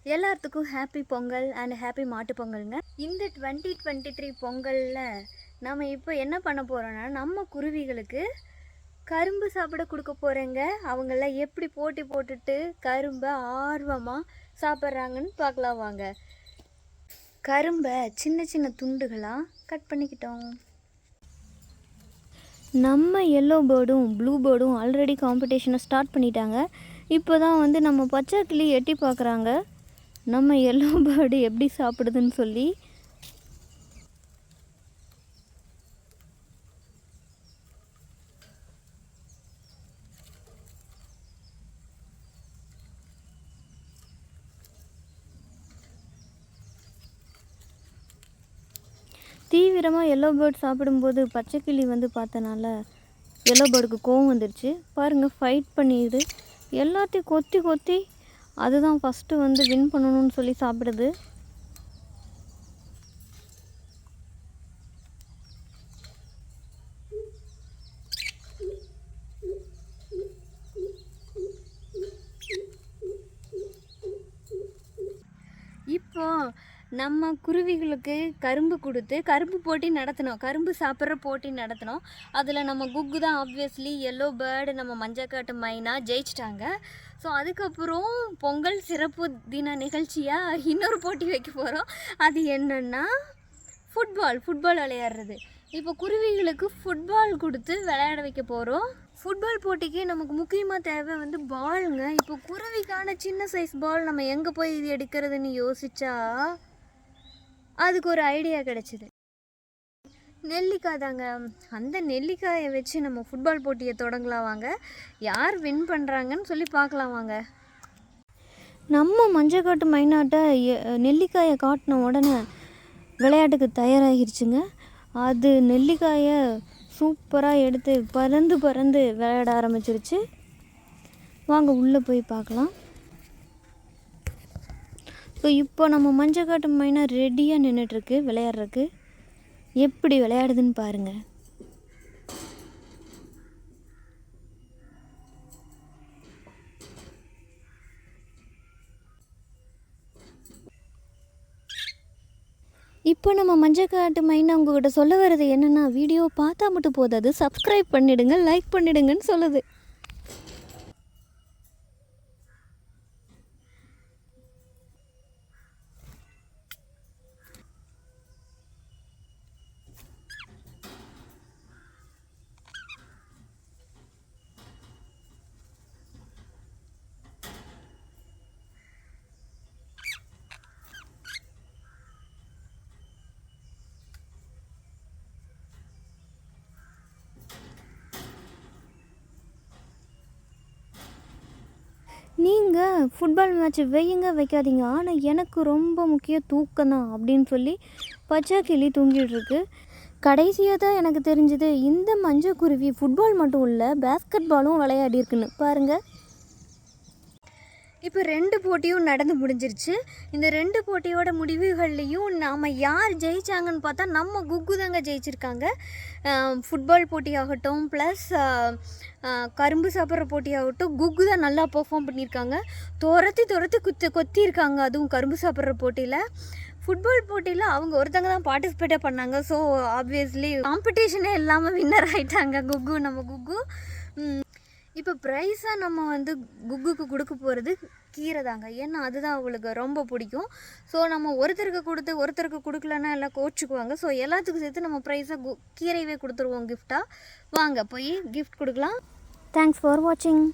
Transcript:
எல்லாத்துக்கும் happy Pongal and happy மாட்டு பொங்கலுங்க. இந்த 2023 பொங்கலில் நம்ம இப்போ என்ன பண்ண போகிறோன்னா, நம்ம குருவிகளுக்கு கரும்பு சாப்பிட கொடுக்க போகிறேங்க. அவங்களாம் எப்படி போட்டி போட்டுட்டு கரும்பை ஆர்வமாக சாப்பிட்றாங்கன்னு பார்க்கலாம் வாங்க. கரும்பை சின்ன சின்ன துண்டுகளாக கட் பண்ணிக்கிட்டோம். நம்ம எல்லோ பேர்டும் ப்ளூ பேர்டும் ஆல்ரெடி காம்படிஷனை ஸ்டார்ட் பண்ணிட்டாங்க. இப்போ தான் நம்ம பச்சை கிளி எட்டி பார்க்குறாங்க நம்ம எல்லோ பேர்டு எப்படி சாப்பிடுதுன்னு சொல்லி. தீவிரமாக எல்லோ பேர்ட் சாப்பிடும்போது பச்சைக்கிளி பார்த்தனால எல்லோ பேர்டுக்கு கோவம் வந்துடுச்சு. பாருங்கள், ஃபைட் பண்ணிடுது. எல்லாத்தையும் கொத்தி கொத்தி அதுதான் ஃபஸ்ட்டு வின் பண்ணணும்னு சொல்லி சாப்பிடுது. இப்போ நம்ம குருவிகளுக்கு கரும்பு கொடுத்து கரும்பு போட்டி நடத்தினோம், கரும்பு சாப்பிட்ற போட்டி நடத்தினோம். அதில் நம்ம குக்கு தான் ஆப்வியஸ்லி எல்லோ பேர்டு நம்ம மஞ்சக்காட்டு மைனா ஜெயிச்சிட்டாங்க. ஸோ அதுக்கப்புறம் பொங்கல் சிறப்பு தின நிகழ்ச்சியாக இன்னொரு போட்டி வைக்க போகிறோம். அது என்னென்னா ஃபுட்பால் விளையாடுறது. இப்போ குருவிகளுக்கு ஃபுட்பால் கொடுத்து விளையாட வைக்க போகிறோம். ஃபுட்பால் போட்டிக்கு நமக்கு முக்கியமாக தேவை பாலுங்க. இப்போ குருவிக்கான சின்ன சைஸ் பால் நம்ம எங்கே போய் இது எடுக்கிறதுன்னு யோசிச்சா அதுக்கு ஒரு ஐடியா கிடச்சிது. நெல்லிக்காய் தாங்க. அந்த நெல்லிக்காயை வச்சு நம்ம ஃபுட்பால் போட்டியை தொடங்கலாம் வாங்க. யார் வின் பண்ணுறாங்கன்னு சொல்லி பார்க்கலாம் வாங்க. நம்ம மஞ்சக்காட்டு மைனாட்டை நெல்லிக்காயை காட்டின உடனே விளையாட்டுக்கு தயாராகிருச்சுங்க. அது நெல்லிக்காயை சூப்பராக எடுத்து பறந்து விளையாட ஆரம்பிச்சிருச்சு. வாங்க உள்ளே போய் பார்க்கலாம். ஸோ இப்போ நம்ம மஞ்சக்காட்டு மைனா ரெடியாக நின்றுட்டுருக்கு விளையாடுறதுக்கு. எப்படி விளையாடுதுன்னு பாருங்கள். இப்போ நம்ம மஞ்சக்காட்டு மைனா உங்ககிட்ட சொல்ல வர்றது என்னென்னா, வீடியோ பார்த்தா மட்டும் போதாது, சப்ஸ்கிரைப் பண்ணிவிடுங்க, லைக் பண்ணிவிடுங்கன்னு சொல்லுது. நீங்கள் ஃபுட்பால் மேட்ச் வைக்காதீங்க, ஆனால் எனக்கு ரொம்ப முக்கியம் தூக்கம் தான் அப்படின்னு சொல்லி பச்சை கிளி தூங்கிட்டுருக்கு. கடைசியாக தான் எனக்கு தெரிஞ்சுது இந்த மஞ்சக்குருவி ஃபுட்பால் மட்டும் இல்லை, பேஸ்கெட் பாலும் விளையாடிருக்குன்னு. பாருங்கள், இப்போ 2 போட்டியும் நடந்து முடிஞ்சிருச்சு. இந்த 2 போட்டியோட முடிவுகள்லேயும் நாம் யார் ஜெயித்தாங்கன்னு பார்த்தா நம்ம குக்கு தாங்க ஜெயிச்சிருக்காங்க. ஃபுட்பால் போட்டியாகட்டும் ப்ளஸ் கரும்பு சாப்பிட்ற போட்டியாகட்டும் குக்கு தான் நல்லா பெர்ஃபார்ம் பண்ணியிருக்காங்க. துரத்தி கொத்தியிருக்காங்க. அதுவும் கரும்பு சாப்பிட்ற போட்டியில். ஃபுட்பால் போட்டியில் அவங்க ஒருத்தங்க தான் பார்ட்டிசிபேட்டே பண்ணாங்க. ஸோ ஆப்வியஸ்லி காம்படிஷனே இல்லாமல் வின்னர் ஆகிட்டாங்க நம்ம குக்கு. இப்போ ப்ரைஸாக நம்ம குக்குக்கு கொடுக்க போகிறது கீரை தாங்க. ஏன்னா அதுதான் அவங்களுக்கு ரொம்ப பிடிக்கும். ஸோ நம்ம ஒருத்தருக்கு கொடுக்கலன்னா எல்லாம் கோச்சிக்குவாங்க. ஸோ எல்லாத்துக்கும் சேர்த்து நம்ம ப்ரைஸாக கீரையவே கொடுத்துருவோம் கிஃப்டாக. வாங்க போய் கிஃப்ட் கொடுக்கலாம். தேங்க்ஸ் ஃபார் வாட்சிங்.